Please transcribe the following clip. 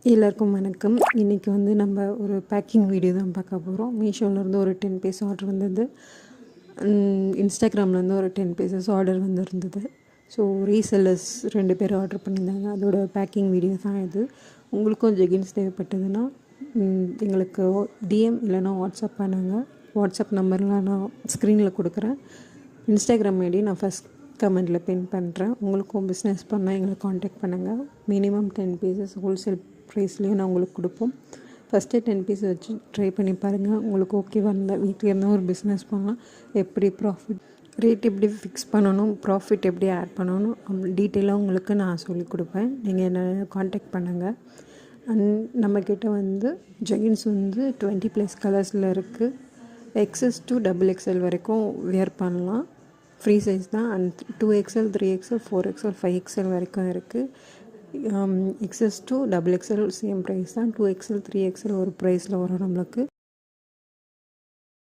எல்லாருக்கும் வணக்கம். இன்றைக்கி வந்து நம்ம ஒரு பேக்கிங் வீடியோ தான் பார்க்க போகிறோம். மீஷோலேருந்து ஒரு 10 பீஸ் ஆர்டர் வந்தது. இன்ஸ்டாகிராம்லேருந்து ஒரு 10 பீசஸ் ஆர்டர் வந்துருந்தது. ஸோ ரீசெல்லர்ஸ் 2 பேர் ஆர்டர் பண்ணியிருந்தாங்க. அதோட பேக்கிங் வீடியோ தான் இது. உங்களுக்கும் ஜெகின்ஸ் தேவைப்பட்டதுன்னா எங்களுக்கு டிஎம் இல்லைனா வாட்ஸ்அப் பண்ணுங்கள். வாட்ஸ்அப் நம்பர்லாம் நான் ஸ்க்ரீனில் கொடுக்குறேன். இன்ஸ்டாகிராம் ஐடி நான் ஃபஸ்ட் கமெண்ட்டில் பின் பண்ணுறேன். உங்களுக்கும் பிஸ்னஸ் பண்ணால் எங்களை காண்டாக்ட் பண்ணுங்கள். மினிமம் 10 பீசஸ் ஹோல்சேல் ப்ரைஸ்லேயும் நான் உங்களுக்கு கொடுப்போம். ஃபஸ்ட்டு 10 பீஸ் வச்சு ட்ரை பண்ணி பாருங்கள். உங்களுக்கு ஓகேவா இருந்தால் வீட்டில் இருந்தால் ஒரு பிஸ்னஸ் பண்ணலாம். எப்படி ப்ராஃபிட் ரேட் எப்படி ஃபிக்ஸ் பண்ணணும், ப்ராஃபிட் எப்படி ஆட் பண்ணணும் டீட்டெயிலாக உங்களுக்கு நான் சொல்லிக் கொடுப்பேன். நீங்கள் என்னை காண்டாக்ட் பண்ணுங்கள். நம்மக்கிட்ட வந்து ஜெகின்ஸ் வந்து 20+ கலர்ஸில் இருக்குது. XS to XXL வரைக்கும் வியர் பண்ணலாம். ஃப்ரீ சைஸ் தான். And 2XL 3XL 4XL 5XL வரைக்கும் இருக்குது. XS to XXL same price தான். 2XL 3XL ஒரு ப்ரைஸில் வரும் நம்மளுக்கு.